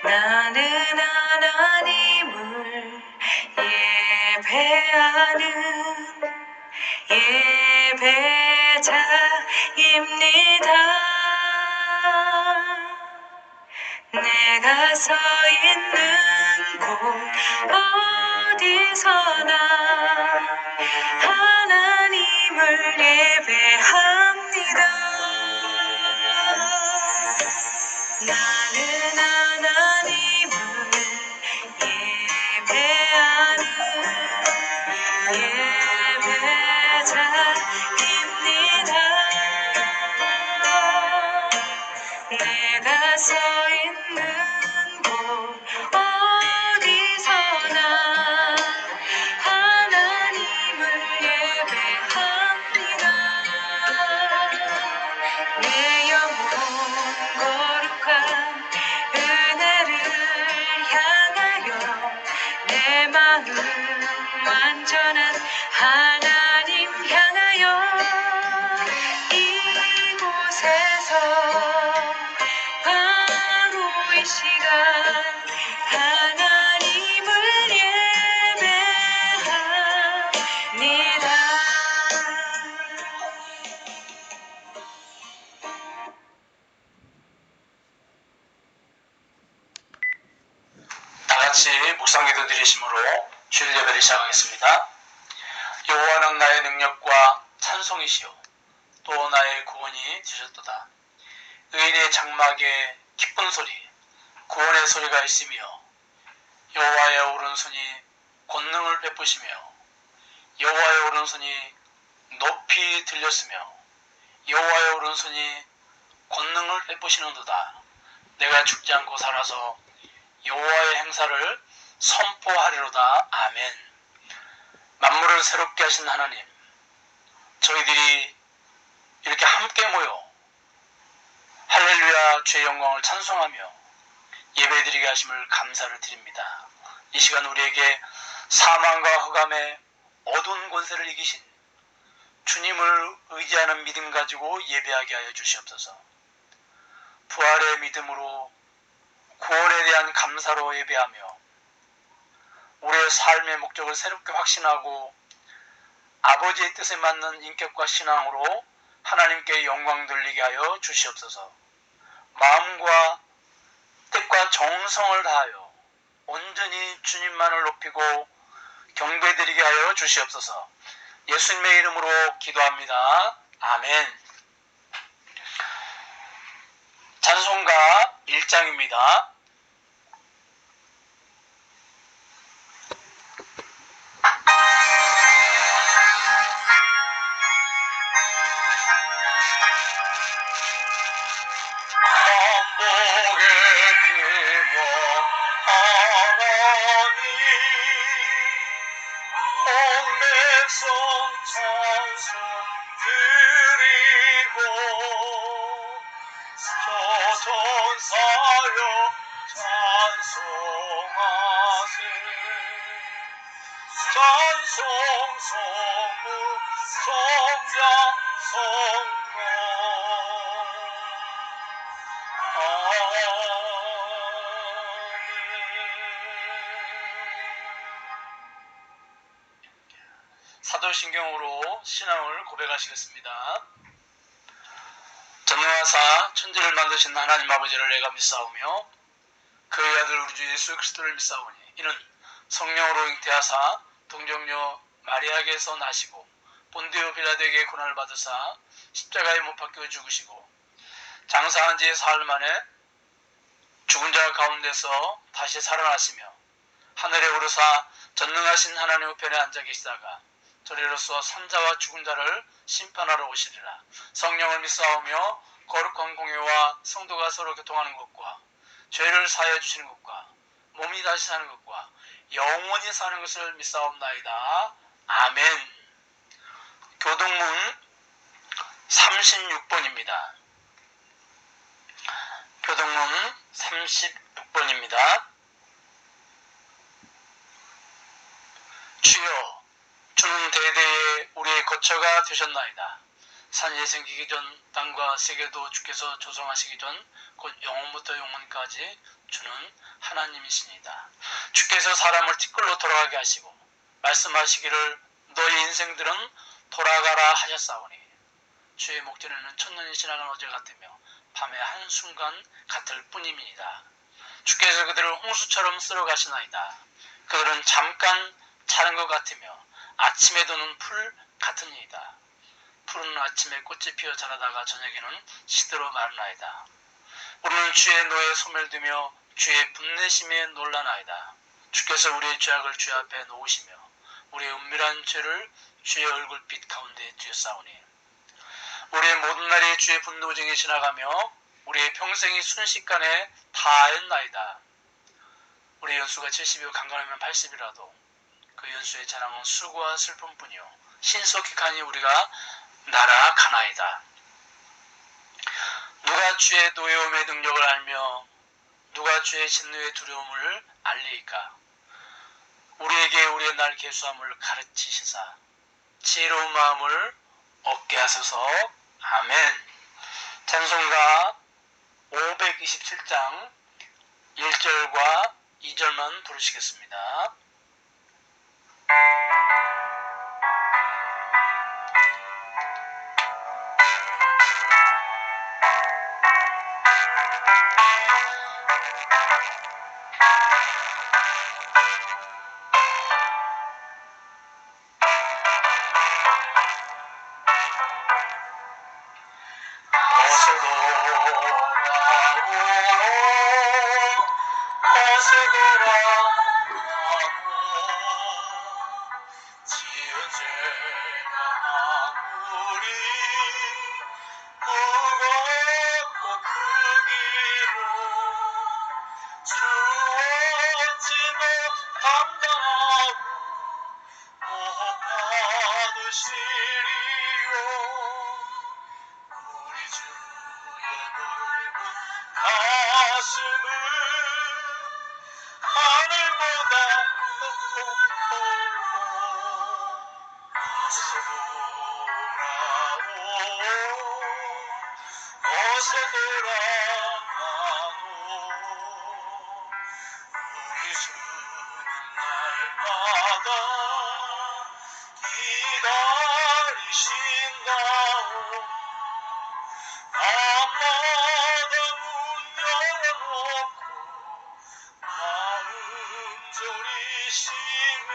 나는 하나님을 예배하는 예배자입니다. 내가 서 있는 곳 어디서나 하나님을 예배합니다. 나는 하나님을 예배하는 예배자입니다. 내가 서 있는 곳 어디서나 하나님을 예배합니다. 내 영혼 거룩한 은혜를 향하여 내 마음 완전한 하나님 향하여 이곳에서 바로 이 시간 하나님을 예배합니다. 다같이 묵상기도 드리심으로 주일 예배를 시작하겠습니다. 여호와는 나의 능력과 찬송이시요 또 나의 구원이 되셨도다. 의인의 장막에 기쁜 소리 구원의 소리가 있으며 여호와의 오른손이 권능을 베푸시며 여호와의 오른손이 높이 들렸으며 여호와의 오른손이 권능을 베푸시는도다. 내가 죽지 않고 살아서 여호와의 행사를 선포하리로다. 아멘. 만물을 새롭게 하신 하나님, 저희들이 이렇게 함께 모여 할렐루야 주의 영광을 찬송하며 예배드리게 하심을 감사를 드립니다. 이 시간 우리에게 사망과 흑암의 어두운 권세를 이기신 주님을 의지하는 믿음 가지고 예배하게 하여 주시옵소서. 부활의 믿음으로 구원에 대한 감사로 예배하며 우리의 삶의 목적을 새롭게 확신하고 아버지의 뜻에 맞는 인격과 신앙으로 하나님께 영광 돌리게 하여 주시옵소서. 마음과 뜻과 정성을 다하여 온전히 주님만을 높이고 경배드리게 하여 주시옵소서. 예수님의 이름으로 기도합니다. 아멘. 찬송가 1장입니다. 만복의 기원 하나님 온 백성 찬송 드리고 저전사여 찬송하세. 찬송 성무 성자 성모 사도신경으로 신앙을 고백하시겠습니다. 전능하사 천지를 만드신 하나님 아버지를 내가 믿사오며 그의 아들 우리 주 예수 그리스도를 믿사오니 이는 성령으로 잉태하사 동정녀 마리아에게서 나시고 본디오 빌라도에게 고난을 받으사 십자가에 못 박혀 죽으시고 장사한 지 사흘 만에 죽은 자 가운데서 다시 살아나시며 하늘에 오르사 전능하신 하나님 우편에 앉아 계시다가 저리로서 산자와 죽은 자를 심판하러 오시리라. 성령을 믿사오며 거룩한 공예와 성도가 서로 교통하는 것과 죄를 사하여 주시는 것과 몸이 다시 사는 것과 영원히 사는 것을 믿사옵나이다. 아멘. 교동문 36번입니다. 교동문 36번입니다. 주여, 주는 대대에 우리의 거처가 되셨나이다. 산이 생기기 전 땅과 세계도 주께서 조성하시기 전 곧 영원부터 영원까지 주는 하나님이시니다. 주께서 사람을 티끌로 돌아가게 하시고 말씀하시기를 너희 인생들은 돌아가라 하셨사오니 주의 목전에는 천년이 지나간 어제 같으며 밤의 한순간 같을 뿐입니다. 주께서 그들을 홍수처럼 쓸어가시나이다. 그들은 잠깐 자는 것 같으며 아침에 도는 풀 같으니이다. 푸른 아침에 꽃이 피어 자라다가 저녁에는 시들어 마르나이다. 우리는 주의 노에 소멸되며 주의 분내심에 놀라나이다. 주께서 우리의 죄악을 주 앞에 놓으시며 우리의 은밀한 죄를 주의 얼굴빛 가운데 두었사오니 우리의 모든 날이 주의 분노쟁이 지나가며 우리의 평생이 순식간에 다했나이다. 우리 연수가 70이고 강건하면 80이라도 그 연수의 자랑은 수고와 슬픔뿐이요 신속히 가니 우리가 날아가나이다. 누가 주의 노여움의 능력을 알며 누가 주의 진노의 두려움을 알리이까? 우리에게 우리의 날 계수함을 가르치시사 지혜로운 마음을 얻게 하소서. 아멘. 찬송가 527장 1절과 2절만 부르시겠습니다. 어서 돌아오 어서 돌아오 지은 죄가 아무리 무겁고 크기로 주 어찌 못 감당하고 못 받으시리요. 우리 주의 넓은 가슴은 하늘보다 높고 어서 돌아오 어서 돌아가노 우리 주는 날마다 기다리신다오 밤마다 문 열어놓고 마음 졸이시며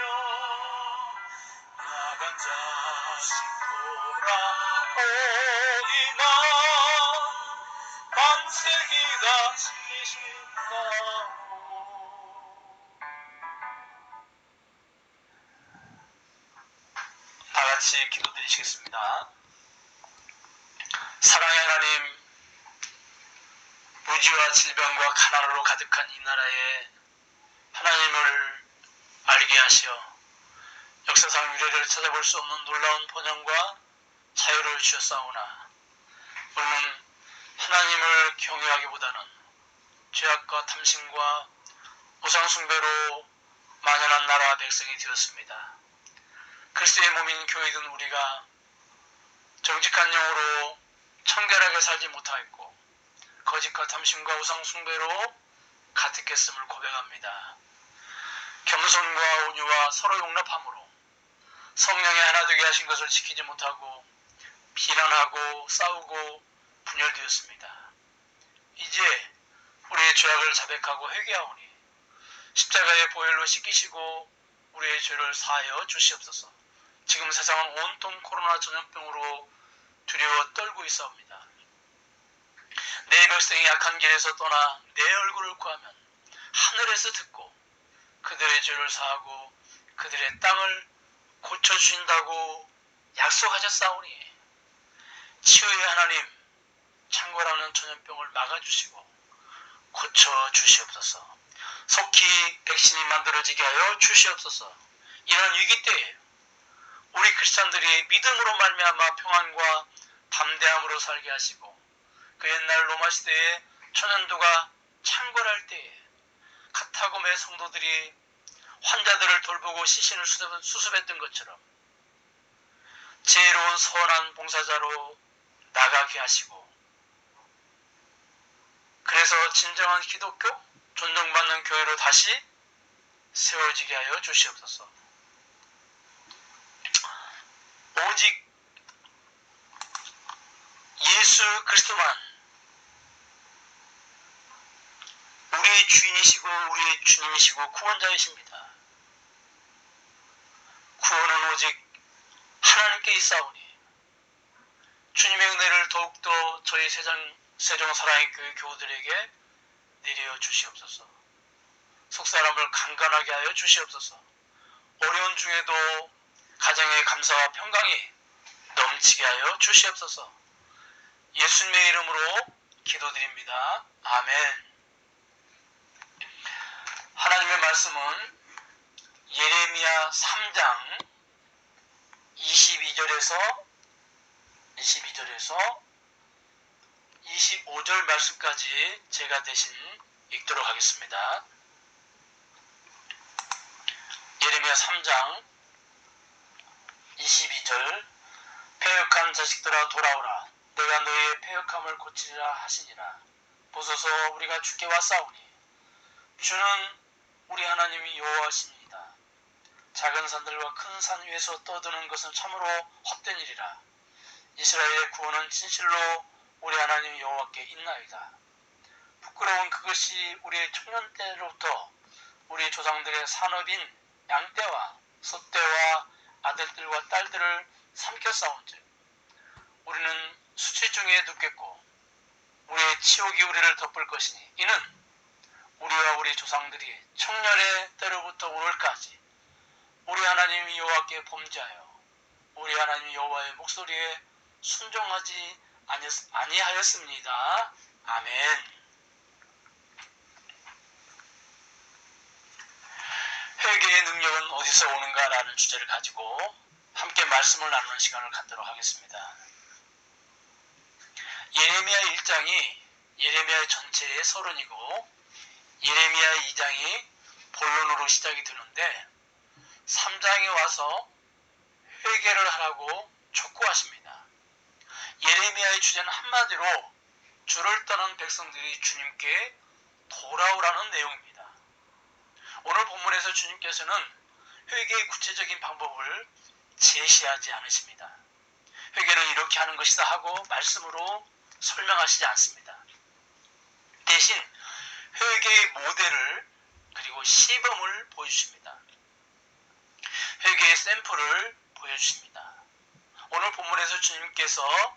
나간 자식 돌아오기만 밤새기다 지신다오. 다같이 기도드리시겠습니다. 사랑의 하나님, 무지와 질병과 가난으로 가득한 이 나라에 하나님을 알게 하시어 역사상 유례를 찾아볼 수 없는 놀라운 번영과 자유를 주셨사오나 우리는 하나님을 경외하기보다는 죄악과 탐심과 우상숭배로 만연한 나라 백성이 되었습니다. 그리스도의 몸인 교회든 우리가 정직한 영으로 청결하게 살지 못하였고 거짓과 탐심과 우상숭배로 가득했음을 고백합니다. 겸손과 온유와 서로 용납함으로 성령이 하나 되게 하신 것을 지키지 못하고 비난하고 싸우고 분열되었습니다. 이제 우리의 죄악을 자백하고 회개하오니 십자가의 보혈로 씻기시고 우리의 죄를 사하여 주시옵소서. 지금 세상은 온통 코로나 전염병으로 두려워 떨고 있사옵니다. 내 백성이 약한 길에서 떠나 내 얼굴을 구하면 하늘에서 듣고 그들의 죄를 사하고 그들의 땅을 고쳐주신다고 약속하셨사오니 치유의 하나님, 창궐하는 전염병을 막아주시고 고쳐주시옵소서. 속히 백신이 만들어지게 하여 주시옵소서. 이런 위기 때에 우리 크리스찬들이 믿음으로 말미암아 평안과 담대함으로 살게 하시고 그 옛날 로마 시대에 천연두가 창궐할 때에 카타고메 성도들이 환자들을 돌보고 시신을 수습했던 것처럼 지혜로운 선한 봉사자로 나가게 하시고, 그래서 진정한 기독교, 존중받는 교회로 다시 세워지게 하여 주시옵소서. 오직 예수 그리스도만 우리의 주인이시고 우리의 주님이시고 구원자이십니다. 구원은 오직 하나님께 있사오니 주님의 은혜를 더욱더 저희 세종 사랑의 교회 교우들에게 내려 주시옵소서. 속사람을 강건하게 하여 주시옵소서. 어려운 중에도 가정의 감사와 평강이 넘치게 하여 주시옵소서. 예수님의 이름으로 기도드립니다. 아멘. 하나님의 말씀은 예레미야 3장 22절에서 25절 말씀까지 제가 대신 읽도록 하겠습니다. 예레미야 3장 22절. 패역한 자식들아 돌아오라. 내가 너희의 패역함을 고치리라 하시니라. 보소서 우리가 주께 왔사오니 주는 우리 하나님이 여호와시니이다. 작은 산들과 큰 산 위에서 떠드는 것은 참으로 헛된 일이라. 이스라엘의 구원은 진실로 우리 하나님 여호와께 있나이다. 부끄러운 그것이 우리의 청년 때로부터 우리 조상들의 산업인 양떼와 소떼와 아들들과 딸들을 삼켰사온즉 우리는 수치 중에 눕겠고 우리의 치욕이 우리를 덮을 것이니 이는 우리와 우리 조상들이 청년의 때로부터 오늘까지 우리 하나님 여호와께 범죄하여 우리 하나님 여호와의 목소리에 순종하지 아니하였습니다. 아멘. 회개의 능력은 어디서 오는가라는 주제를 가지고 함께 말씀을 나누는 시간을 갖도록 하겠습니다. 예레미야 1장이 예레미야 전체의 서론이고 예레미야 2장이 본론으로 시작이 되는데 3장에 와서 회개를 하라고 촉구하십니다. 예레미야의 주제는 한마디로 주를 떠난 백성들이 주님께 돌아오라는 내용입니다. 오늘 본문에서 주님께서는 회개의 구체적인 방법을 제시하지 않으십니다. 회개는 이렇게 하는 것이다 하고 말씀으로 설명하시지 않습니다. 대신 회개의 모델을 그리고 시범을 보여주십니다. 회개의 샘플을 보여주십니다. 오늘 본문에서 주님께서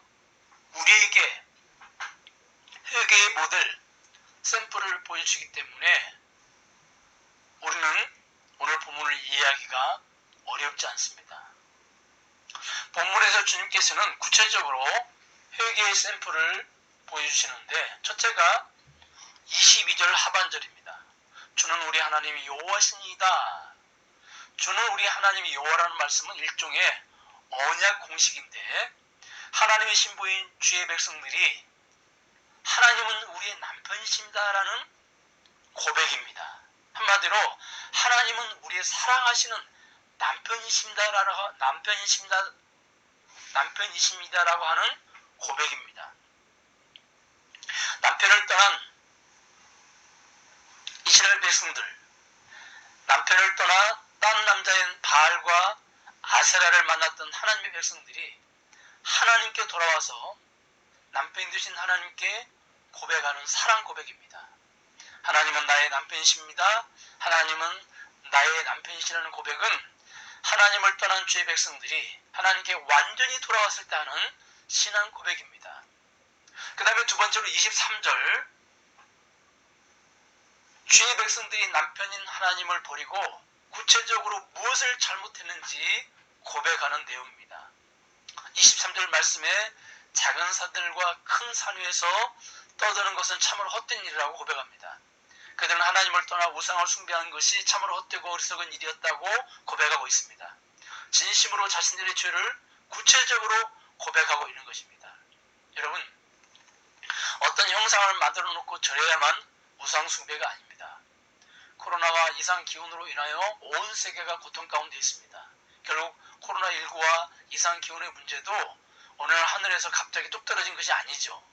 우리에게 회개의 모델, 샘플을 보여주시기 때문에 우리는 오늘 본문을 이해하기가 어렵지 않습니다. 본문에서 주님께서는 구체적으로 회개의 샘플을 보여주시는데 첫째가 22절 하반절입니다. 주는 우리 하나님이 여호와시니이다. 주는 우리 하나님이 여호와라는 말씀은 일종의 언약 공식인데 하나님의 신부인 주의 백성들이 하나님은 우리의 남편이십니다라는 고백입니다. 한마디로 하나님은 우리의 사랑하시는 남편이십니다라고 하는 고백입니다. 남편을 떠난 이스라엘 백성들, 남편을 떠나 딴 남자인 바알과 아세라를 만났던 하나님의 백성들이 하나님께 돌아와서 남편이 되신 하나님께 고백하는 사랑 고백입니다. 하나님은 나의 남편이십니다. 하나님은 나의 남편이시라는 고백은 하나님을 떠난 주의 백성들이 하나님께 완전히 돌아왔을 때 하는 신앙 고백입니다. 그 다음에 두 번째로 23절 주의 백성들이 남편인 하나님을 버리고 구체적으로 무엇을 잘못했는지 고백하는 내용입니다. 23절 말씀에 작은 산들과 큰 산 위에서 떠드는 것은 참으로 헛된 일이라고 고백합니다. 그들은 하나님을 떠나 우상을 숭배하는 것이 참으로 헛되고 어리석은 일이었다고 고백하고 있습니다. 진심으로 자신들의 죄를 구체적으로 고백하고 있는 것입니다. 여러분, 어떤 형상을 만들어 놓고 절해야만 우상 숭배가 아닙니다. 코로나와 이상기온으로 인하여 온 세계가 고통 가운데 있습니다. 결국 코로나19와 이상기온의 문제도 오늘 하늘에서 갑자기 뚝 떨어진 것이 아니죠.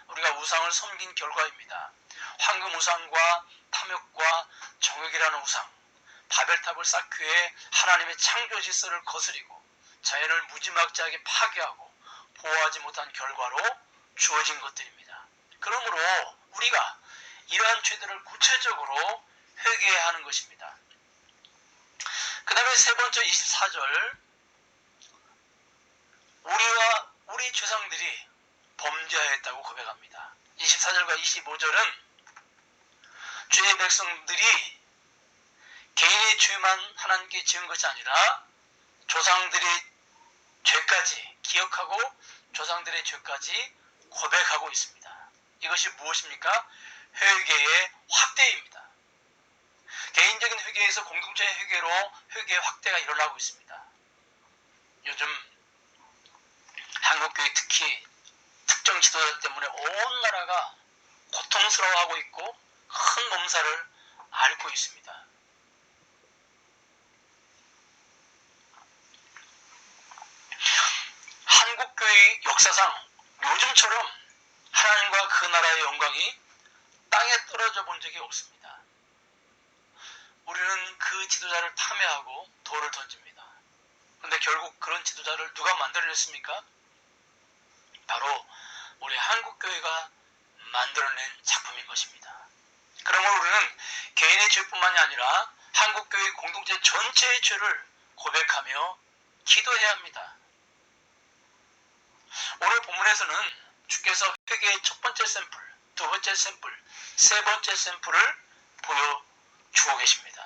우리가 우상을 섬긴 결과입니다. 황금 우상과 탐욕과 정욕이라는 우상, 바벨탑을 쌓기 위해 하나님의 창조 질서를 거스리고 자연을 무지막지하게 파괴하고 보호하지 못한 결과로 주어진 것들입니다. 그러므로 우리가 이러한 죄들을 구체적으로 회개해야 하는 것입니다. 그 다음에 세 번째 24절, 우리 조상들이 범죄하였다고 고백합니다. 24절과 25절은 주의 백성들이 개인의 죄만 하나님께 지은 것이 아니라 조상들의 죄까지 기억하고 조상들의 죄까지 고백하고 있습니다. 이것이 무엇입니까? 회개의 확대입니다. 개인적인 회개에서 공동체의 회개로 회개의 확대가 일어나고 있습니다. 요즘 한국교회 특히 특정 지도자 때문에 온 나라가 고통스러워하고 있고 큰 몸살을 앓고 있습니다. 한국교회 역사상 요즘처럼 하나님과 그 나라의 영광이 땅에 떨어져 본 적이 없습니다. 우리는 그 지도자를 탐해하고 돌을 던집니다. 그런데 결국 그런 지도자를 누가 만들어냈습니까? 바로 우리 한국교회가 만들어낸 작품인 것입니다. 그러므로 우리는 개인의 죄뿐만이 아니라 한국교회 공동체 전체의 죄를 고백하며 기도해야 합니다. 오늘 본문에서는 주께서 회개의 첫 번째 샘플, 두 번째 샘플, 세 번째 샘플을 보여주고 계십니다.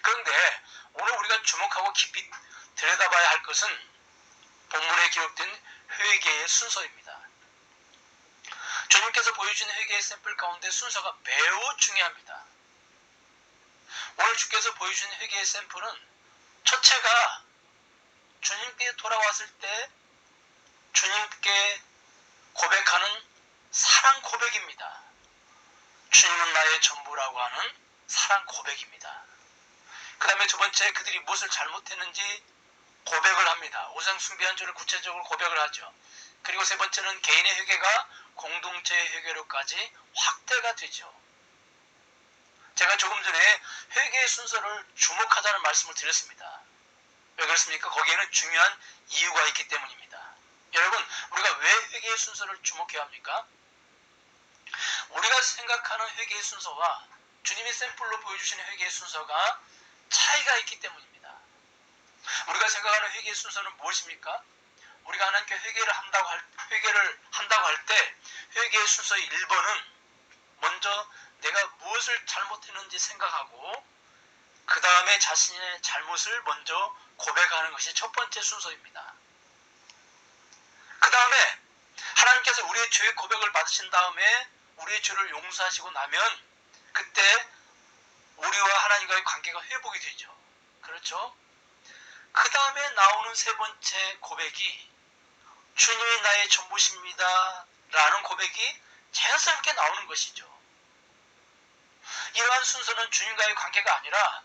그런데 오늘 우리가 주목하고 깊이 들여다봐야 할 것은 본문에 기록된 회개의 순서입니다. 주님께서 보여주신 회개의 샘플 가운데 순서가 매우 중요합니다. 오늘 주께서 보여주신 회개의 샘플은 첫째가 주님께 돌아왔을 때 주님께 고백하는 사랑 고백입니다. 주님은 나의 전부라고 하는 사랑 고백입니다. 그 다음에 두 번째, 그들이 무엇을 잘못했는지 고백을 합니다. 우상 숭배한 죄를 구체적으로 고백을 하죠. 그리고 세 번째는 개인의 회개가 공동체의 회개로까지 확대가 되죠. 제가 조금 전에 회개의 순서를 주목하자는 말씀을 드렸습니다. 왜 그렇습니까? 거기에는 중요한 이유가 있기 때문입니다. 여러분, 우리가 왜 회개의 순서를 주목해야 합니까? 우리가 생각하는 회개의 순서와 주님이 샘플로 보여주시는 회개의 순서가 차이가 있기 때문입니다. 우리가 생각하는 회개의 순서는 무엇입니까? 우리가 하나님께 회개를 한다고 할 때 회개의 순서의 1번은 먼저 내가 무엇을 잘못했는지 생각하고 그 다음에 자신의 잘못을 먼저 고백하는 것이 첫 번째 순서입니다. 그 다음에 하나님께서 우리의 죄의 고백을 받으신 다음에 우리의 죄를 용서하시고 나면 그때 우리와 하나님과의 관계가 회복이 되죠. 그렇죠? 그 다음에 나오는 세 번째 고백이 주님이 나의 전부십니다 라는 고백이 자연스럽게 나오는 것이죠. 이러한 순서는 주님과의 관계가 아니라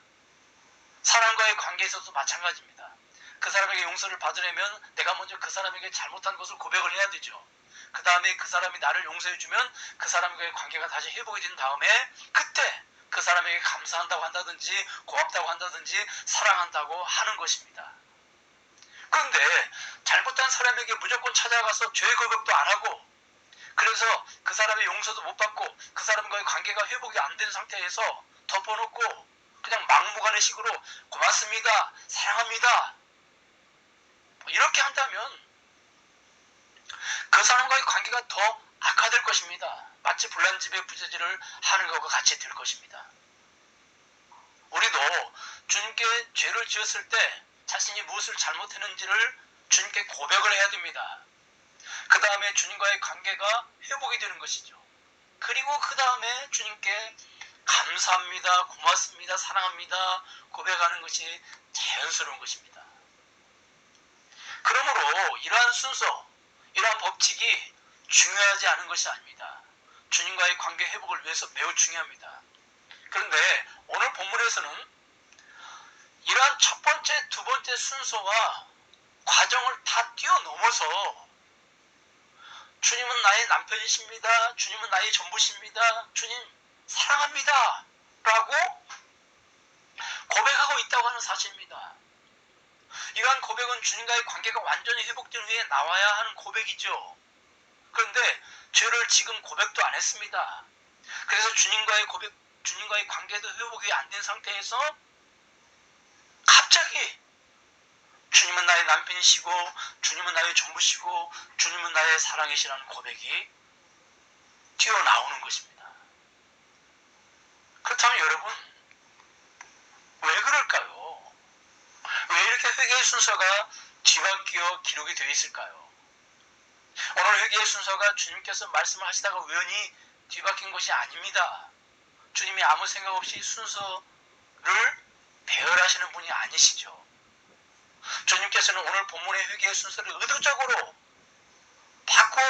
사람과의 관계에서도 마찬가지입니다. 그 사람에게 용서를 받으려면 내가 먼저 그 사람에게 잘못한 것을 고백을 해야 되죠. 그 다음에 그 사람이 나를 용서해주면 그 사람과의 관계가 다시 회복이 된 다음에 그때 그 사람에게 감사한다고 한다든지 고맙다고 한다든지 사랑한다고 하는 것입니다. 그런데 잘못한 사람에게 무조건 찾아가서 죄 고백도 안 하고 그래서 그 사람의 용서도 못 받고 그 사람과의 관계가 회복이 안 된 상태에서 덮어놓고 그냥 막무가내 식으로 고맙습니다, 사랑합니다 이렇게 한다면 그 사람과의 관계가 더 악화될 것입니다. 마치 불난집에 부재질을 하는 것과 같이 될 것입니다. 우리도 주님께 죄를 지었을 때 자신이 무엇을 잘못했는지를 주님께 고백을 해야 됩니다. 그 다음에 주님과의 관계가 회복이 되는 것이죠. 그리고 그 다음에 주님께 감사합니다, 고맙습니다, 사랑합니다 고백하는 것이 자연스러운 것입니다. 그러므로 이러한 순서, 이러한 법칙이 중요하지 않은 것이 아닙니다. 주님과의 관계 회복을 위해서 매우 중요합니다. 그런데 오늘 본문에서는 이러한 첫 번째, 두 번째 순서와 과정을 다 뛰어넘어서 주님은 나의 남편이십니다. 주님은 나의 전부십니다. 주님 사랑합니다. 라고 고백하고 있다고 하는 사실입니다. 이러한 고백은 주님과의 관계가 완전히 회복된 후에 나와야 하는 고백이죠. 그런데 죄를 지금 고백도 안 했습니다. 그래서 주님과의 관계도 회복이 안 된 상태에서 갑자기 주님은 나의 남편이시고 주님은 나의 전부시고 주님은 나의 사랑이시라는 고백이 튀어나오는 것입니다. 그렇다면 여러분, 왜 그럴까요? 왜 이렇게 회개의 순서가 뒤바뀌어 기록이 되어 있을까요? 오늘 회개의 순서가 주님께서 말씀을 하시다가 우연히 뒤바뀐 것이 아닙니다. 주님이 아무 생각 없이 순서를 배열하시는 분이 아니시죠. 주님께서는 오늘 본문의 회개의 순서를 의도적으로 바꿔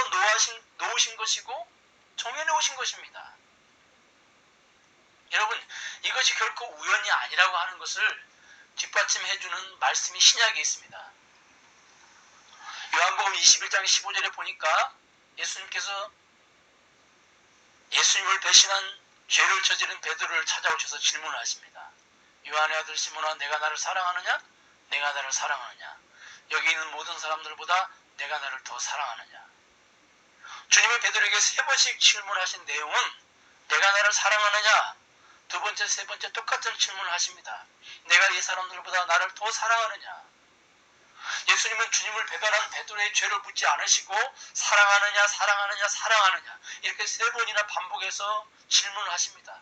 놓으신 것이고 정해놓으신 것입니다. 여러분, 이것이 결코 우연이 아니라고 하는 것을 뒷받침해주는 말씀이 신약에 있습니다. 요한복음 21장 15절에 보니까 예수님께서 예수님을 배신한 죄를 저지른 베드로를 찾아오셔서 질문을 하십니다. 요한의 아들 시몬아, 내가 나를 사랑하느냐? 내가 나를 사랑하느냐? 여기 있는 모든 사람들보다 내가 나를 더 사랑하느냐? 주님이 베드로에게 3번씩 질문하신 내용은 내가 나를 사랑하느냐? 두 번째, 세 번째 똑같은 질문을 하십니다. 내가 이 사람들보다 나를 더 사랑하느냐? 예수님은 주님을 배반한 베드로의 죄를 묻지 않으시고 사랑하느냐, 사랑하느냐, 사랑하느냐 이렇게 3번이나 반복해서 질문을 하십니다.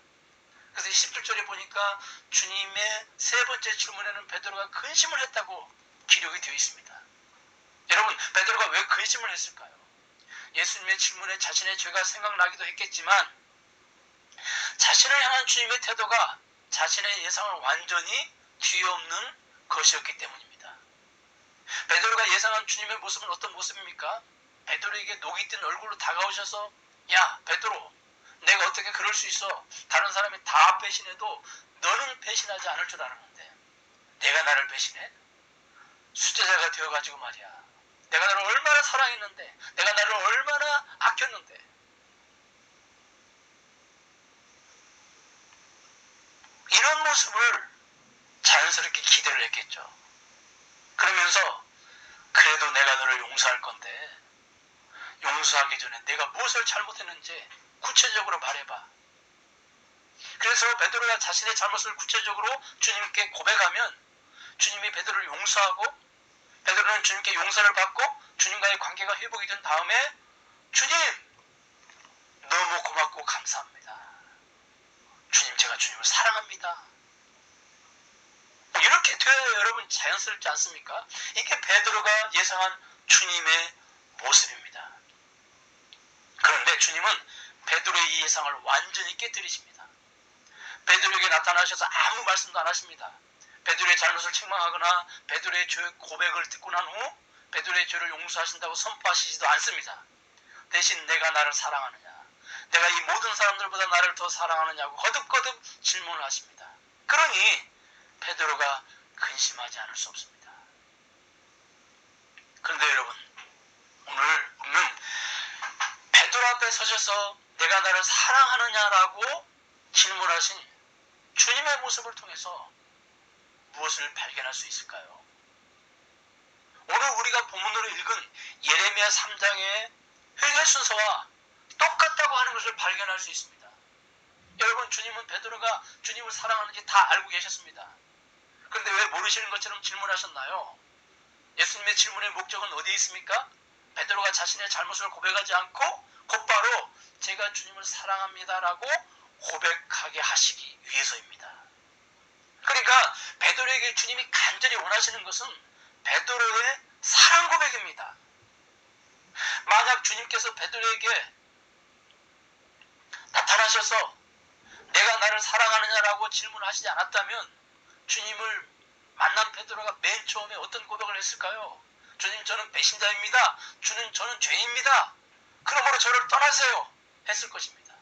그래서 17절에 보니까 주님의 3번째 질문에는 베드로가 근심을 했다고 기록이 되어 있습니다. 여러분, 베드로가 왜 근심을 했을까요? 예수님의 질문에 자신의 죄가 생각나기도 했겠지만 자신을 향한 주님의 태도가 자신의 예상을 완전히 뒤엎는 것이었기 때문입니다. 베드로가 예상한 주님의 모습은 어떤 모습입니까? 베드로에게 녹이 뜬 얼굴로 다가오셔서 야 베드로, 내가 어떻게 그럴 수 있어? 다른 사람이 다 배신해도 너는 배신하지 않을 줄 알았는데 내가 나를 배신해? 수제자가 되어가지고 말이야. 내가 나를 얼마나 사랑했는데, 내가 나를 얼마나 아꼈는데. 이런 모습을 자연스럽게 기대를 했겠죠. 그러면서 그래도 내가 너를 용서할 건데 용서하기 전에 내가 무엇을 잘못했는지 구체적으로 말해봐. 그래서 베드로가 자신의 잘못을 구체적으로 주님께 고백하면 주님이 베드로를 용서하고 베드로는 주님께 용서를 받고 주님과의 관계가 회복이 된 다음에 주님 너무 고맙고 감사합니다. 주님, 제가 주님을 사랑합니다. 이렇게 되어야 여러분 자연스럽지 않습니까? 이게 베드로가 예상한 주님의 모습입니다. 그런데 주님은 베드로의 이 예상을 완전히 깨뜨리십니다. 베드로에게 나타나셔서 아무 말씀도 안 하십니다. 베드로의 잘못을 책망하거나 베드로의 죄 고백을 듣고 난 후 베드로의 죄를 용서하신다고 선포하시지도 않습니다. 대신 내가 나를 사랑하느냐, 내가 이 모든 사람들보다 나를 더 사랑하느냐고 거듭거듭 질문을 하십니다. 그러니 베드로가 근심하지 않을 수 없습니다. 그런데 여러분, 오늘 보면 베드로 앞에 서셔서 내가 나를 사랑하느냐라고 질문하신 주님의 모습을 통해서 무엇을 발견할 수 있을까요? 오늘 우리가 본문으로 읽은 예레미야 3장의 회개 순서와 똑같다고 하는 것을 발견할 수 있습니다. 여러분, 주님은 베드로가 주님을 사랑하는지 다 알고 계셨습니다. 그런데 왜 모르시는 것처럼 질문하셨나요? 예수님의 질문의 목적은 어디에 있습니까? 베드로가 자신의 잘못을 고백하지 않고 곧바로 제가 주님을 사랑합니다라고 고백하게 하시기 위해서입니다. 그러니까 베드로에게 주님이 간절히 원하시는 것은 베드로의 사랑 고백입니다. 만약 주님께서 베드로에게 나타나셔서 내가 나를 사랑하느냐라고 질문하시지 않았다면 주님을 만난 베드로가 맨 처음에 어떤 고백을 했을까요? 주님, 저는 배신자입니다. 주님, 저는 죄인입니다. 그러므로 저를 떠나세요 했을 것입니다.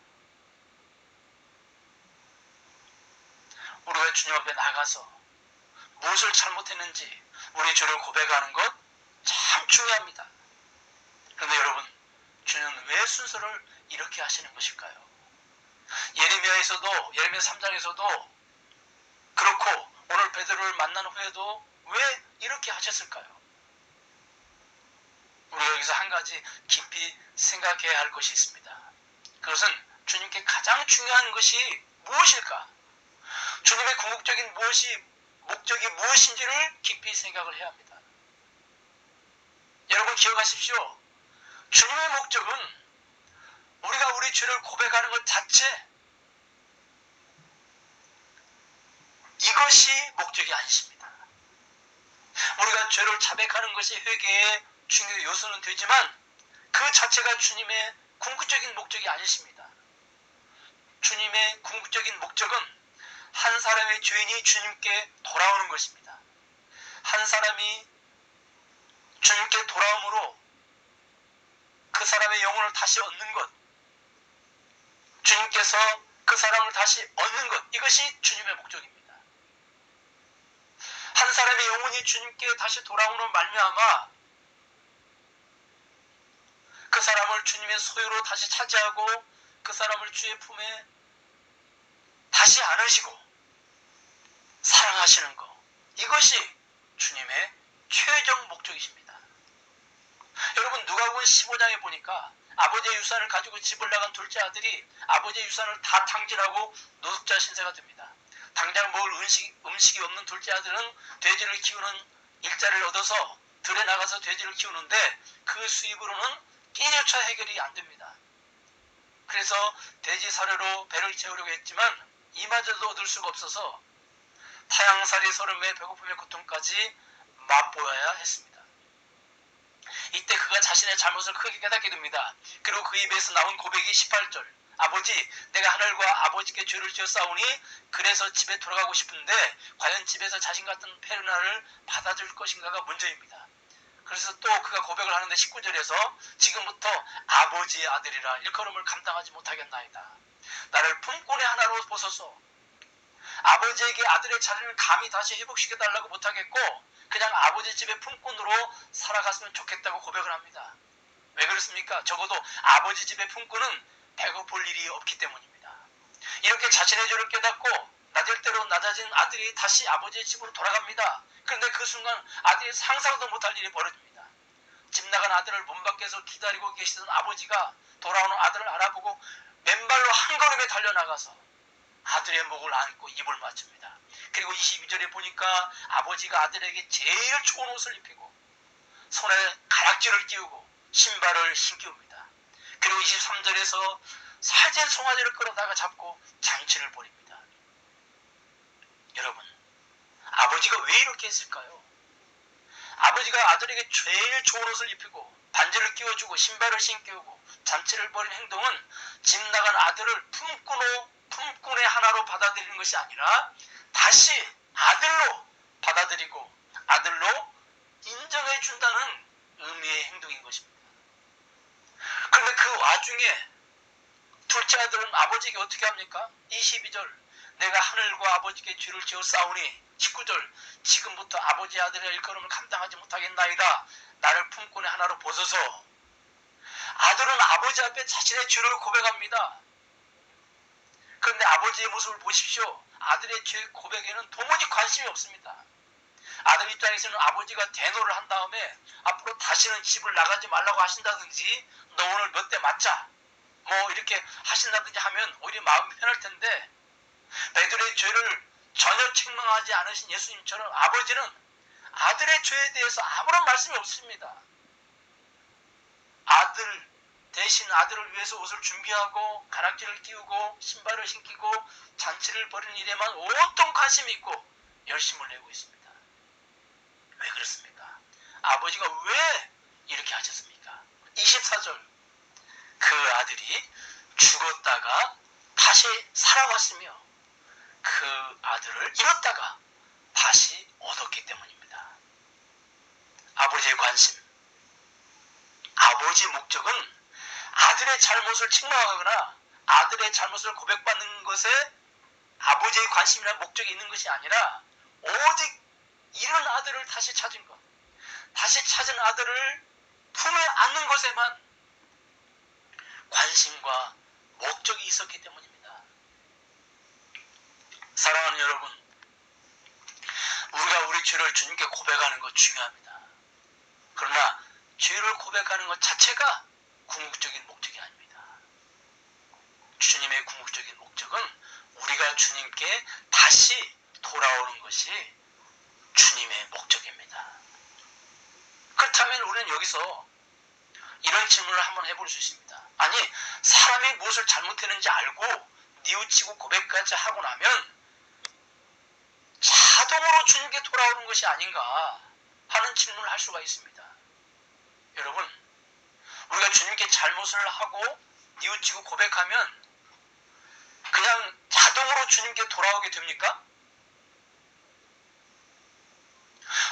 우리가 주님 앞에 나가서 무엇을 잘못했는지 우리 죄를 고백하는 것 참 중요합니다. 그런데 여러분, 주님은 왜 순서를 이렇게 하시는 것일까요? 예레미야 3장에서도 그렇고 오늘 베드로를 만난 후에도 왜 이렇게 하셨을까요? 우리가 여기서 한 가지 깊이 생각해야 할 것이 있습니다. 그것은 주님께 가장 중요한 것이 무엇일까? 주님의 궁극적인 목적이 무엇인지를 깊이 생각을 해야 합니다. 여러분 기억하십시오. 주님의 목적은 우리가 우리 죄를 고백하는 것 자체, 이것이 목적이 아니십니다. 우리가 죄를 자백하는 것이 회개의 중요한 요소는 되지만 그 자체가 주님의 궁극적인 목적이 아니십니다. 주님의 궁극적인 목적은 한 사람의 죄인이 주님께 돌아오는 것입니다. 한 사람이 주님께 돌아옴으로 그 사람의 영혼을 다시 얻는 것, 주님께서 그 사람을 다시 얻는 것, 이것이 주님의 목적입니다. 한 사람의 영혼이 주님께 다시 돌아오는 말미암아 그 사람을 주님의 소유로 다시 차지하고 그 사람을 주의 품에 다시 안으시고 사랑하시는 것, 이것이 주님의 최종 목적이십니다. 여러분 누가복음 15장에 보니까 아버지의 유산을 가지고 집을 나간 둘째 아들이 아버지의 유산을 다 탕진하고 노숙자 신세가 됩니다. 당장 먹을 음식이 없는 둘째 아들은 돼지를 키우는 일자리를 얻어서 들에 나가서 돼지를 키우는데 그 수입으로는 끼니차 해결이 안 됩니다. 그래서 돼지 사료로 배를 채우려고 했지만 이마저도 얻을 수가 없어서 타향살이 서름에 배고픔의 고통까지 맛보아야 했습니다. 이때 그가 자신의 잘못을 크게 깨닫게 됩니다. 그리고 그 입에서 나온 고백이 18절, 아버지, 내가 하늘과 아버지께 죄를 지었사오니 그래서 집에 돌아가고 싶은데 과연 집에서 자신 같은 페르나를 받아줄 것인가가 문제입니다. 그래서 또 그가 고백을 하는데 19절에서 지금부터 아버지의 아들이라 일컬음을 감당하지 못하겠나이다. 나를 품꾼의 하나로 보소서. 아버지에게 아들의 자리를 감히 다시 회복시켜달라고 못하겠고 그냥 아버지 집의 품꾼으로 살아갔으면 좋겠다고 고백을 합니다. 왜 그렇습니까? 적어도 아버지 집의 품꾼은 배고플 일이 없기 때문입니다. 이렇게 자신의 죄를 깨닫고 낮을 대로 낮아진 아들이 다시 아버지의 집으로 돌아갑니다. 그런데 그 순간 아들이 상상도 못할 일이 벌어집니다. 집 나간 아들을 문 밖에서 기다리고 계시던 아버지가 돌아오는 아들을 알아보고 맨발로 한 걸음에 달려나가서 아들의 목을 안고 입을 맞춥니다. 그리고 22절에 보니까 아버지가 아들에게 제일 좋은 옷을 입히고 손에 가락지를 끼우고 신발을 신기웁니다. 그리고 23절에서 살찐 송아지를 끌어다가 잡고 장치를 벌입니다. 여러분, 아버지가 왜 이렇게 했을까요? 아버지가 아들에게 제일 좋은 옷을 입히고 반지를 끼워주고 신발을 신기우고 잔치를 벌인 행동은 집 나간 아들을 품꾼의 하나로 받아들이는 것이 아니라 다시 아들로 받아들이고 아들로 인정해 준다는 의미의 행동인 것입니다. 그런데 그 와중에 둘째 아들은 아버지에게 어떻게 합니까? 22절, 내가 하늘과 아버지께 죄를 지어 싸우니 19절, 지금부터 아버지 아들의 일컬음을 감당하지 못하겠나이다. 나를 품꾼의 하나로 보소서. 아들은 아버지 앞에 자신의 죄를 고백합니다. 그런데 아버지의 모습을 보십시오. 아들의 죄 고백에는 도무지 관심이 없습니다. 아들 입장에서는 아버지가 대노를 한 다음에 앞으로 다시는 집을 나가지 말라고 하신다든지 너 오늘 몇 대 맞자 뭐 이렇게 하신다든지 하면 오히려 마음이 편할 텐데 베드로의 죄를 전혀 책망하지 않으신 예수님처럼 아버지는 아들의 죄에 대해서 아무런 말씀이 없습니다. 아들 대신 아들을 위해서 옷을 준비하고 가락지를 끼우고 신발을 신기고 잔치를 벌이는 일에만 온통 관심이 있고 열심을 내고 있습니다. 왜 그렇습니까? 아버지가 왜 이렇게 하셨습니까? 24절, 그 아들이 죽었다가 다시 살아왔으며 그 아들을 잃었다가 다시 얻었기 때문입니다. 아버지의 관심, 아버지의 목적은 아들의 잘못을 책망하거나 아들의 잘못을 고백받는 것에 아버지의 관심이나 목적이 있는 것이 아니라 오직 잃은 아들을 다시 찾은 것, 다시 찾은 아들을 품에 안는 것에만 관심과 목적이 있었기 때문입니다. 사랑하는 여러분, 우리가 우리 죄를 주님께 고백하는 것 중요합니다. 그러나 죄를 고백하는 것 자체가 궁극적인 목적이 아닙니다. 주님의 궁극적인 목적은 우리가 주님께 다시 돌아오는 것이 주님의 목적입니다. 그렇다면 우리는 여기서 이런 질문을 한번 해볼 수 있습니다. 아니, 사람이 무엇을 잘못했는지 알고 뉘우치고 고백까지 하고 나면 자동으로 주님께 돌아오는 것이 아닌가 하는 질문을 할 수가 있습니다. 여러분, 우리가 주님께 잘못을 하고 뉘우치고 고백하면 그냥 자동으로 주님께 돌아오게 됩니까?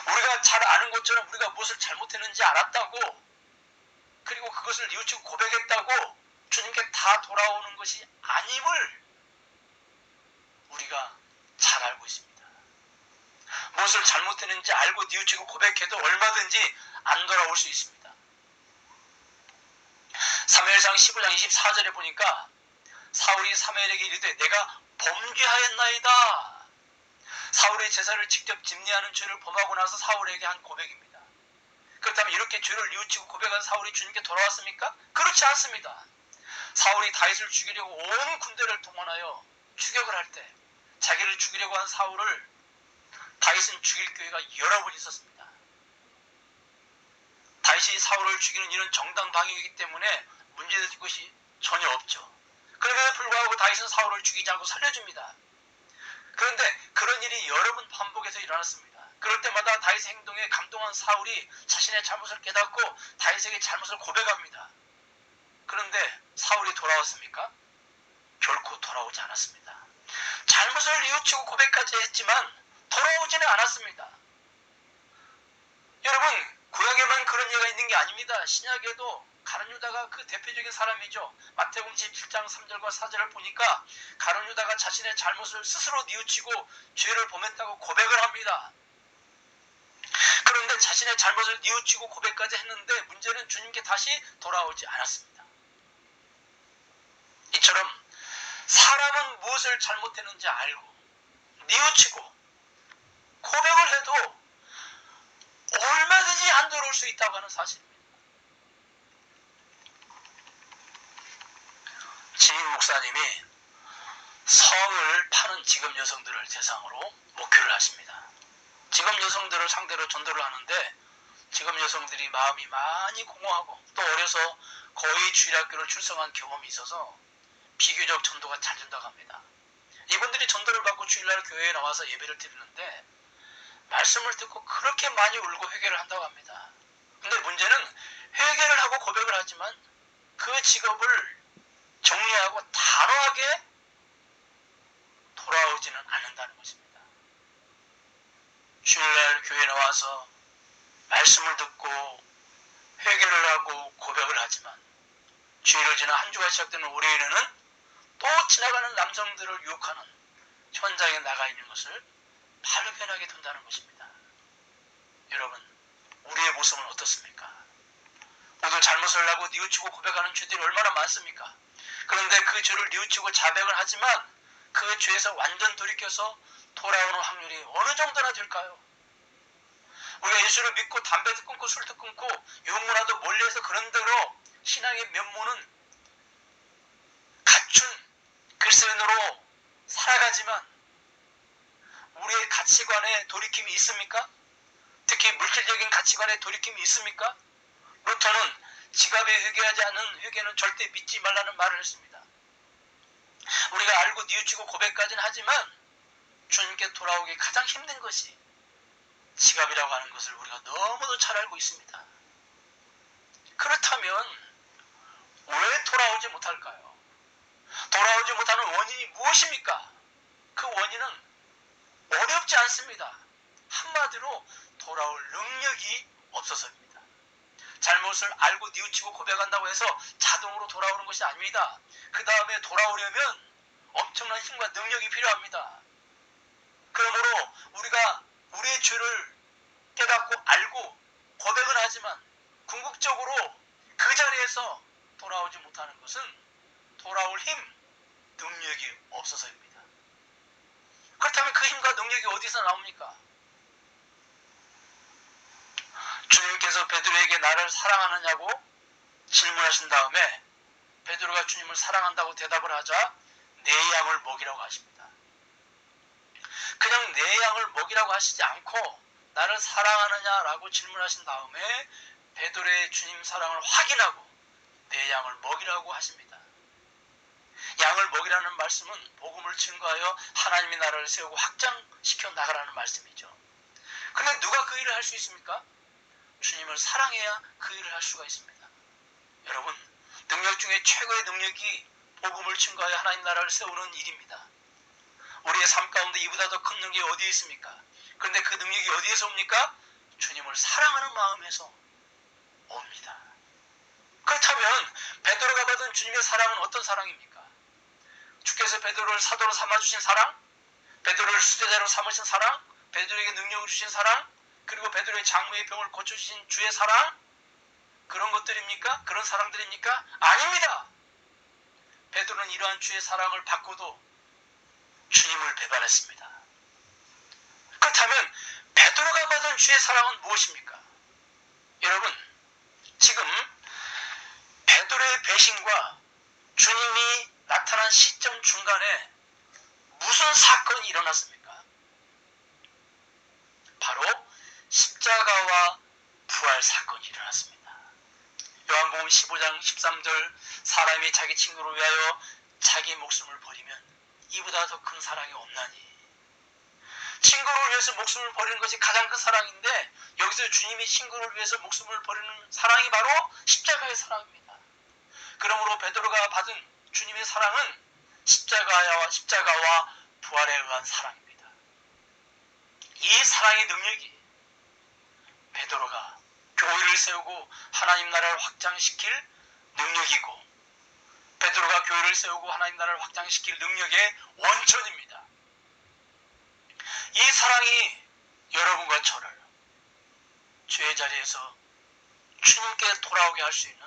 우리가 잘 아는 것처럼 우리가 무엇을 잘못했는지 알았다고, 그리고 그것을 뉘우치고 고백했다고 주님께 다 돌아오는 것이 아님을 우리가 잘 알고 있습니다. 무엇을 잘못했는지 알고 뉘우치고 고백해도 얼마든지 안 돌아올 수 있습니다. 사무엘상 15장 24절에 보니까 사울이 사무엘에게 이르되 내가 범죄하였나이다. 사울의 제사를 직접 집례하는 죄를 범하고 나서 사울에게 한 고백입니다. 그렇다면 이렇게 죄를 뉘우치고 고백한 사울이 주님께 돌아왔습니까? 그렇지 않습니다. 사울이 다윗을 죽이려고 온 군대를 동원하여 추격을 할 때 자기를 죽이려고 한 사울을 다윗은 죽일 기회가 여러 번 있었습니다. 다윗이 사울을 죽이는 일은 정당방위이기 때문에 문제될 것이 전혀 없죠. 그럼에도 불구하고 다윗은 사울을 죽이지 않고 살려줍니다. 그런데 그런 일이 여러 번 반복해서 일어났습니다. 그럴 때마다 다윗의 행동에 감동한 사울이 자신의 잘못을 깨닫고 다윗에게 잘못을 고백합니다. 그런데 사울이 돌아왔습니까? 결코 돌아오지 않았습니다. 잘못을 뉘우치고 고백까지 했지만 돌아오지는 않았습니다. 여러분, 구약에만 그런 예가 있는 게 아닙니다. 신약에도 가룟 유다가 그 대표적인 사람이죠. 마태복음 17장 3절과 4절을 보니까 가룟 유다가 자신의 잘못을 스스로 뉘우치고 죄를 범했다고 고백을 합니다. 그런데 자신의 잘못을 뉘우치고 고백까지 했는데 문제는 주님께 다시 돌아오지 않았습니다. 이처럼 사람은 무엇을 잘못했는지 알고 뉘우치고 고백을 해도 얼마든지 안 돌아올 수 있다고 하는 사실입니다. 지인 목사님이 성을 파는 직업 여성들을 대상으로 목회를 하십니다. 직업 여성들을 상대로 전도를 하는데 직업 여성들이 마음이 많이 공허하고 또 어려서 거의 주일학교를 출석한 경험이 있어서 비교적 전도가 잘 된다고 합니다. 이분들이 전도를 받고 주일날 교회에 나와서 예배를 드리는데 말씀을 듣고 그렇게 많이 울고 회개를 한다고 합니다. 근데 문제는 회개를 하고 고백을 하지만 그 직업을 정리하고 단호하게 돌아오지는 않는다는 것입니다. 주일날 교회에 나와서 말씀을 듣고 회개를 하고 고백을 하지만 주일을 지나 한 주가 시작되는 월요일에는 또 지나가는 남성들을 유혹하는 현장에 나가 있는 것을 발견하게 된다는 것입니다. 여러분, 우리의 모습은 어떻습니까? 모두 잘못을 하고 뉘우치고 고백하는 죄들이 얼마나 많습니까? 그런데 그 죄를 뉘우치고 자백을 하지만 그 죄에서 완전 돌이켜서 돌아오는 확률이 어느 정도나 될까요? 우리가 예수를 믿고 담배도 끊고 술도 끊고 욕문화도 멀리해서 그런 대로 신앙의 면모는 갖춘 그리스도인으로 살아가지만 우리의 가치관에 돌이킴이 있습니까? 특히 물질적인 가치관에 돌이킴이 있습니까? 루터는 지갑에 회개하지 않는 회개는 절대 믿지 말라는 말을 했습니다. 우리가 알고 뉘우치고 고백까지는 하지만 주님께 돌아오기 가장 힘든 것이 지갑이라고 하는 것을 우리가 너무도 잘 알고 있습니다. 그렇다면 왜 돌아오지 못할까요? 돌아오지 못하는 원인이 무엇입니까? 그 원인은 어렵지 않습니다. 한마디로 돌아올 능력이 없어서입니다. 잘못을 알고 뉘우치고 고백한다고 해서 자동으로 돌아오는 것이 아닙니다. 그 다음에 돌아오려면 엄청난 힘과 능력이 필요합니다. 그러므로 우리가 우리의 죄를 깨닫고 알고 고백은 하지만 궁극적으로 그 자리에서 돌아오지 못하는 것은 돌아올 힘, 능력이 없어서입니다. 그렇다면 그 힘과 능력이 어디서 나옵니까? 주님께서 베드로에게 나를 사랑하느냐고 질문하신 다음에 베드로가 주님을 사랑한다고 대답을 하자 내 양을 먹이라고 하십니다. 그냥 내 양을 먹이라고 하시지 않고 나를 사랑하느냐라고 질문하신 다음에 베드로의 주님 사랑을 확인하고 내 양을 먹이라고 하십니다. 양을 먹이라는 말씀은 복음을 증거하여 하나님의 나라를 세우고 확장시켜 나가라는 말씀이죠. 그런데 누가 그 일을 할 수 있습니까? 주님을 사랑해야 그 일을 할 수가 있습니다. 여러분, 능력 중에 최고의 능력이 복음을 증거하여 하나님 나라를 세우는 일입니다. 우리의 삶 가운데 이보다 더 큰 능력이 어디에 있습니까? 그런데 그 능력이 어디에서 옵니까? 주님을 사랑하는 마음에서 옵니다. 그렇다면 베드로가 받은 주님의 사랑은 어떤 사랑입니까? 주께서 베드로를 사도로 삼아주신 사랑, 베드로를 수제자로 삼으신 사랑, 베드로에게 능력을 주신 사랑, 그리고 베드로의 장모의 병을 고쳐주신 주의 사랑, 그런 것들입니까? 그런 사랑들입니까? 아닙니다. 베드로는 이러한 주의 사랑을 받고도 주님을 배반했습니다. 그렇다면 베드로가 받은 주의 사랑은 무엇입니까? 여러분, 지금 베드로의 배신과 주님이 나타난 시점 중간에 무슨 사건이 일어났습니까? 바로 십자가와 부활 사건이 일어났습니다. 요한복음 15장 13절 사람이 자기 친구를 위하여 자기 목숨을 버리면 이보다 더 큰 사랑이 없나니. 친구를 위해서 목숨을 버리는 것이 가장 큰 사랑인데 여기서 주님이 친구를 위해서 목숨을 버리는 사랑이 바로 십자가의 사랑입니다. 그러므로 베드로가 받은 주님의 사랑은 십자가와 부활에 의한 사랑입니다. 이 사랑의 능력이 베드로가 교회를 세우고 하나님 나라를 확장시킬 능력이고 베드로가 교회를 세우고 하나님 나라를 확장시킬 능력의 원천입니다. 이 사랑이 여러분과 저를 죄의 자리에서 주님께 돌아오게 할 수 있는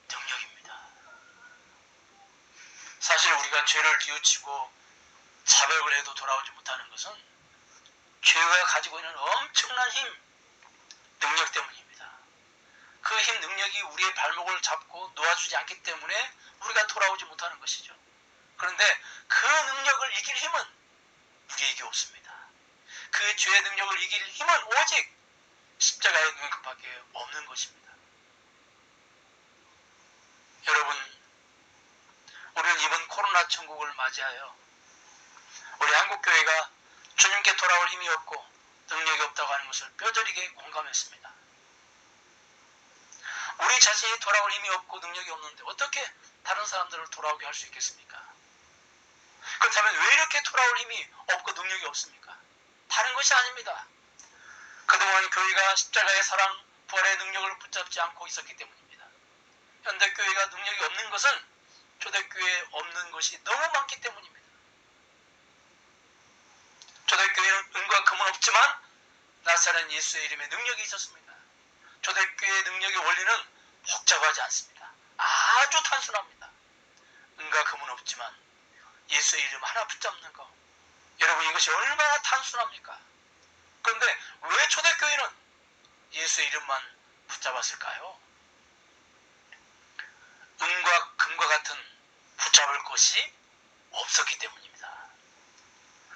능력입니다. 사실 우리가 죄를 뉘우치고 자백을 해도 돌아오지 못하는 것은 죄가 가지고 있는 엄청난 힘, 능력 때문입니다. 그 힘, 능력이 우리의 발목을 잡고 놓아주지 않기 때문에 우리가 돌아오지 못하는 것이죠. 그런데 그 능력을 이길 힘은 우리에게 없습니다. 그 죄의 능력을 이길 힘은 오직 십자가의 능력밖에 없는 것입니다. 여러분, 우리는 이번 코로나 천국을 맞이하여 우리 한국교회가 주님께 돌아올 힘이 없고 능력이 없다고 하는 것을 뼈저리게 공감했습니다. 우리 자신이 돌아올 힘이 없고 능력이 없는데 어떻게 다른 사람들을 돌아오게 할 수 있겠습니까? 그렇다면 왜 이렇게 돌아올 힘이 없고 능력이 없습니까? 다른 것이 아닙니다. 그동안 교회가 십자가의 사랑, 부활의 능력을 붙잡지 않고 있었기 때문입니다. 현대교회가 능력이 없는 것은 초대교회에 없는 것이 너무 많기 때문입니다. 초대교회는 은과 금은 없지만 나사렛 예수의 이름에 능력이 있었습니다. 초대교회의 능력의 원리는 복잡하지 않습니다. 아주 단순합니다. 은과 금은 없지만 예수의 이름 하나 붙잡는 것. 여러분, 이것이 얼마나 단순합니까? 그런데 왜 초대교회는 예수의 이름만 붙잡았을까요? 은과 금과 같은 붙잡을 것이 없었기 때문입니다.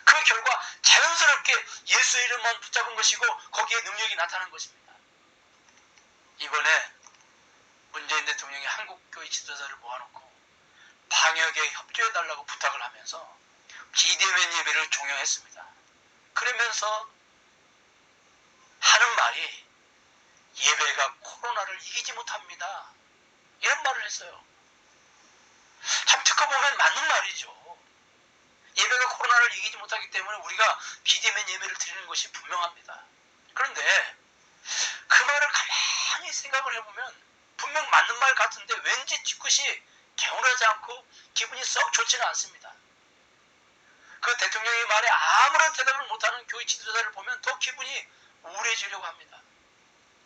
그 결과 자연스럽게 예수의 이름만 붙잡은 것이고 거기에 능력이 나타난 것입니다. 이번에 문재인 대통령이 한국교회 지도자를 모아놓고 방역에 협조해달라고 부탁을 하면서 비대면 예배를 종용했습니다. 그러면서 하는 말이 예배가 코로나를 이기지 못합니다. 이런 말을 했어요. 참 듣고 보면 맞는 말이죠. 예배가 코로나를 이기지 못하기 때문에 우리가 비대면 예배를 드리는 것이 분명합니다. 그런데 그 말을 가만히 생각을 해보면 분명 맞는 말 같은데 왠지 뒤끝이 개운하지 않고 기분이 썩 좋지는 않습니다. 그 대통령의 말에 아무런 대답을 못하는 교회 지도자를 보면 더 기분이 우울해지려고 합니다.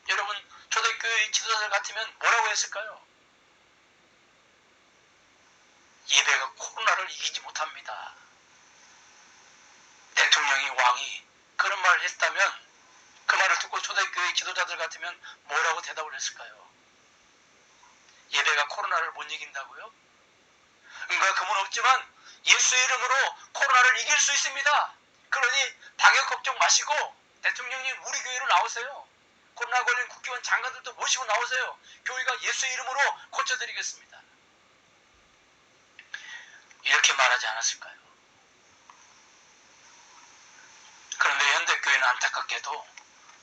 여러분, 초대교회 지도자들 같으면 뭐라고 했을까요? 예배가 코로나를 이기지 못합니다. 대통령이 왕이 그런 말을 했다면 그 말을 듣고 초대교회 지도자들 같으면 뭐라고 대답을 했을까요? 예배가 코로나를 못 이긴다고요? 은과 금은 없지만 예수의 이름으로 코로나를 이길 수 있습니다. 그러니 방역 걱정 마시고 대통령님 우리 교회로 나오세요. 코로나 걸린 국회의원 장관들도 모시고 나오세요. 교회가 예수의 이름으로 고쳐드리겠습니다. 이렇게 말하지 않았을까요? 그런데 현대교회는 안타깝게도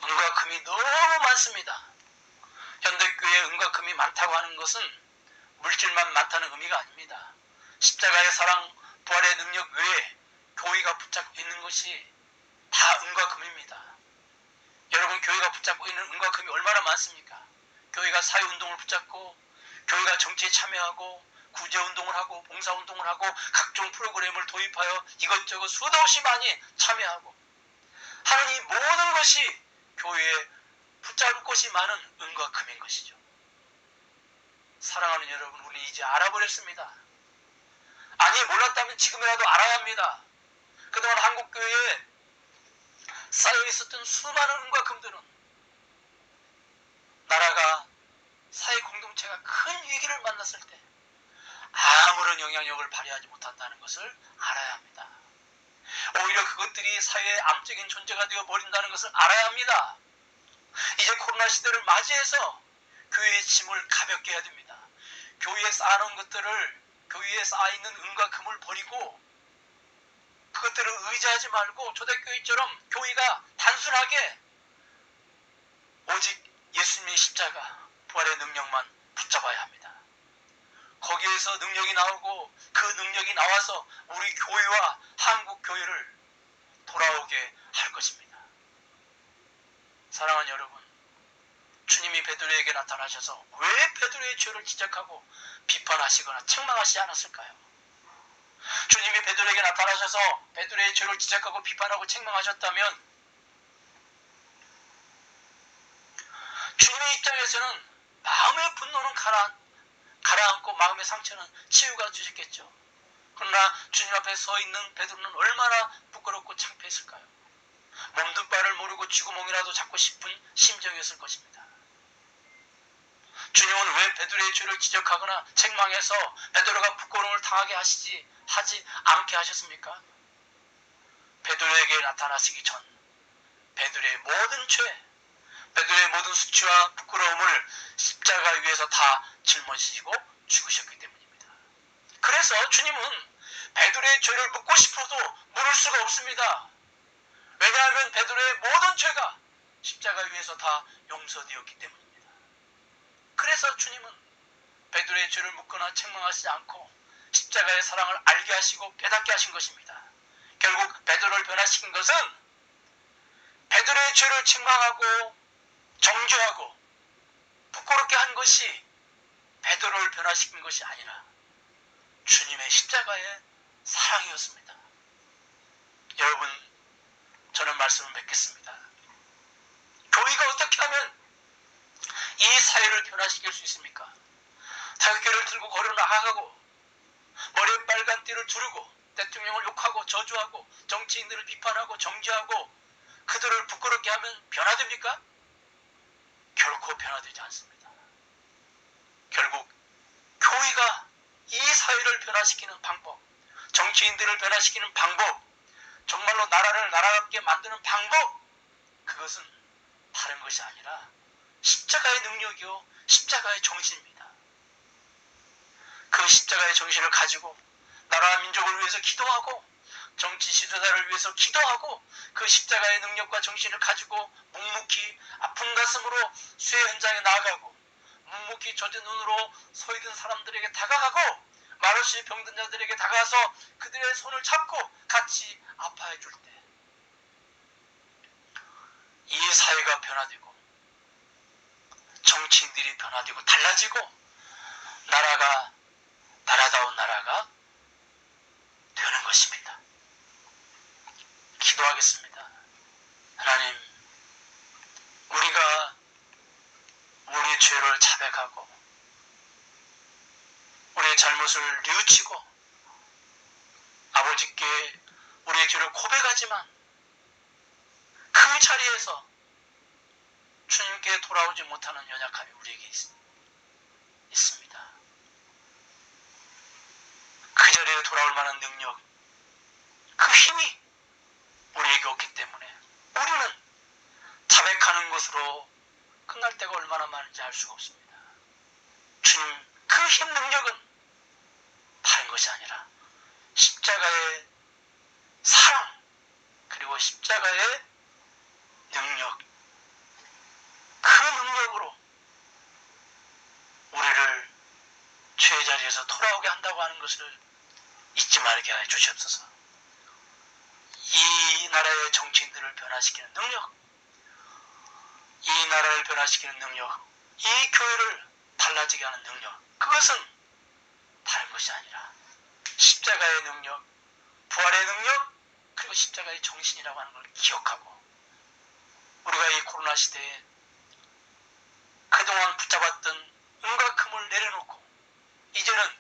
은과 금이 너무 많습니다. 현대교회에 은과 금이 많다고 하는 것은 물질만 많다는 의미가 아닙니다. 십자가의 사랑, 부활의 능력 외에 교회가 붙잡고 있는 것이 다 은과 금입니다. 여러분, 교회가 붙잡고 있는 은과 금이 얼마나 많습니까? 교회가 사회운동을 붙잡고, 교회가 정치에 참여하고, 구제운동을 하고, 봉사운동을 하고, 각종 프로그램을 도입하여 이것저것 수도 없이 많이 참여하고 하는 이 모든 것이 교회에 붙잡을 것이 많은 은과 금인 것이죠. 사랑하는 여러분, 우리 이제 알아버렸습니다. 아니, 몰랐다면 지금이라도 알아야 합니다. 그동안 한국교회에 쌓여 있었던 수많은 은과 금들은 나라가, 사회 공동체가 큰 위기를 만났을 때 아무런 영향력을 발휘하지 못한다는 것을 알아야 합니다. 오히려 그것들이 사회의 암적인 존재가 되어 버린다는 것을 알아야 합니다. 이제 코로나 시대를 맞이해서 교회의 짐을 가볍게 해야 됩니다. 교회에 쌓아놓은 것들을, 교회에 쌓아있는 은과 금을 버리고 그것들을 의지하지 말고 초대교회처럼 교회가 단순하게 오직 예수님의 십자가, 부활의 능력만 붙잡아야 합니다. 거기에서 능력이 나오고 그 능력이 나와서 우리 교회와 한국 교회를 돌아오게 할 것입니다. 사랑하는 여러분, 주님이 베드로에게 나타나셔서 왜 베드로의 죄를 지적하고 비판하시거나 책망하시지 않았을까요? 주님이 베드로에게 나타나셔서 베드로의 죄를 지적하고 비판하고 책망하셨다면 주님의 입장에서는 마음의 분노는 가라앉고 마음의 상처는 치유가 주셨겠죠. 그러나 주님 앞에 서 있는 베드로는 얼마나 부끄럽고 창피했을까요? 몸도 바를 모르고 쥐구멍이라도 잡고 싶은 심정이었을 것입니다. 주님은 왜 베드로의 죄를 지적하거나 책망해서 베드로가 부끄러움을 당하게 하지 않게 하셨습니까? 베드로에게 나타나시기 전 베드로의 모든 죄, 베드로의 모든 수치와 부끄러움을 십자가 위에서 다 짊어지시고 죽으셨기 때문입니다. 그래서 주님은 베드로의 죄를 묻고 싶어도 물을 수가 없습니다. 왜냐하면 베드로의 모든 죄가 십자가 위에서 다 용서되었기 때문입니다. 그래서 주님은 베드로의 죄를 묻거나 책망하시지 않고 십자가의 사랑을 알게 하시고 깨닫게 하신 것입니다. 결국 베드로를 변화시킨 것은 베드로의 죄를 책망하고 정죄하고 부끄럽게 한 것이 베드로를 변화시킨 것이 아니라 주님의 십자가의 사랑이었습니다. 여러분, 저는 말씀을 맺겠습니다. 교회가 어떻게 하면 이 사회를 변화시킬 수 있습니까? 타격교를 들고 걸어 나가고 머리에 빨간 띠를 두르고 대통령을 욕하고 저주하고 정치인들을 비판하고 정죄하고 그들을 부끄럽게 하면 변화됩니까? 결코 변화되지 않습니다. 결국 교회가 이 사회를 변화시키는 방법, 정치인들을 변화시키는 방법, 정말로 나라를 나라답게 만드는 방법, 그것은 다른 것이 아니라 십자가의 능력이요 십자가의 정신입니다. 그 십자가의 정신을 가지고 나라와 민족을 위해서 기도하고 정치 지도자를 위해서 기도하고 그 십자가의 능력과 정신을 가지고 묵묵히 아픈 가슴으로 수해 현장에 나아가고 묵묵히 젖은 눈으로 서 있는 사람들에게 다가가고 말없이 병든 자들에게 다가가서 그들의 손을 잡고 같이 아파해 줄 때 이 사회가 변화되고 정치인들이 변화되고 달라지고 나라다운 나라가 되는 것입니다. 기도하겠습니다. 하나님, 우리가 우리의 죄를 자백하고 우리의 잘못을 뉘우치고 아버지께 우리의 죄를 고백하지만 그 자리에서 주님께 돌아오지 못하는 연약함이 우리에게 있습니다. 그 자리에 돌아올 만한 능력, 그 힘이 우리에게 없기 때문에 우리는 자백하는 것으로 끝날 때가 얼마나 많은지 알 수가 없습니다. 주님, 그 힘 능력은 다른 것이 아니라 십자가의 사랑, 그리고 십자가의 능력, 그 능력으로 우리를 죄의 자리에서 돌아오게 한다고 하는 것을 잊지 말게 하여 주시옵소서. 이 나라의 정치인들을 변화시키는 능력, 이 나라를 변화시키는 능력, 이 교회를 달라지게 하는 능력, 그것은 다른 것이 아니라 십자가의 능력, 부활의 능력, 그리고 십자가의 정신이라고 하는 걸 기억하고 우리가 이 코로나 시대에 그동안 붙잡았던 온갖 금을 내려놓고 이제는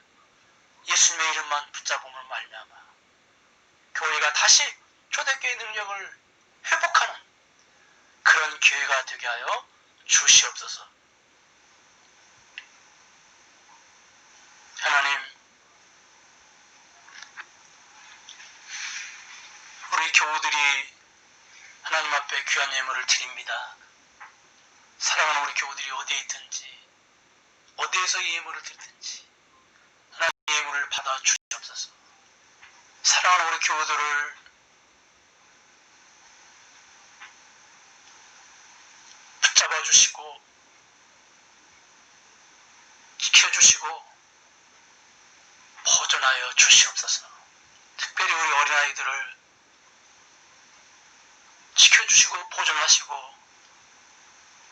예수님의 이름만 붙잡음을 말미암아 교회가 다시 초대교회의 능력을 회복하는 그런 교회가 되게 하여 주시옵소서. 하나님, 우리 교우들이 하나님 앞에 귀한 예물을 드립니다. 사랑하는 우리 교우들이 어디에 있든지 어디에서 이 예물을 드리든지 하나님 이 예물을 받아 주시옵소서. 사랑하는 우리 교우들을 붙잡아 주시고 지켜주시고 보존하여 주시옵소서. 특별히 우리 어린아이들을 지켜주시고 보존하시고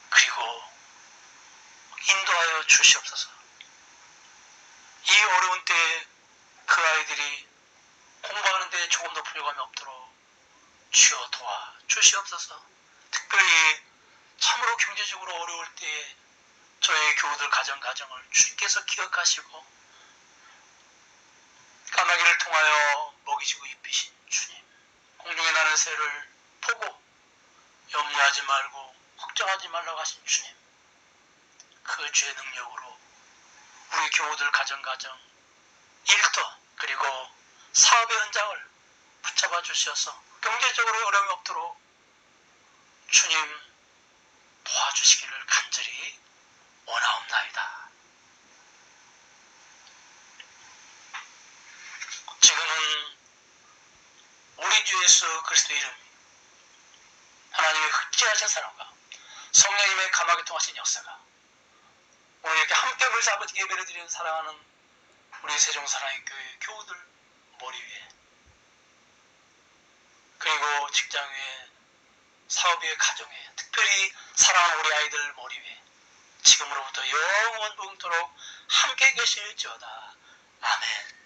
그리고 인도하여 주시옵소서. 이 어려운 때에 그 아이들이 공부하는 데 조금도 불교감이 없도록 주여 도와 주시옵소서. 특별히 참으로 경제적으로 어려울 때에 저희 교우들 가정을 주님께서 기억하시고 까마귀를 통하여 먹이시고 입히신 주님, 공중에 나는 새를 보고 염려하지 말고 걱정하지 말라고 하신 주님, 그 주의 능력으로 우리 교우들 가정 일터 그리고 사업의 현장을 붙잡아 주셔서 경제적으로 어려움이 없도록 주님 도와주시기를 간절히 원하옵나이다. 지금은 우리 주 예수 그리스도의 이름, 하나님의 흑지하신 사랑과 성령님의 감화에 통하신 역사가 오늘 이렇게 함께 불사 아버지께 예배를 드리는 사랑하는 우리 세종사랑의 교회 교우들 머리 위에, 그리고 직장 위에, 사업 위에, 가정 위에, 특별히 사랑하는 우리 아이들 머리 위에 지금으로부터 영원토록 함께 계실지어다. 아멘.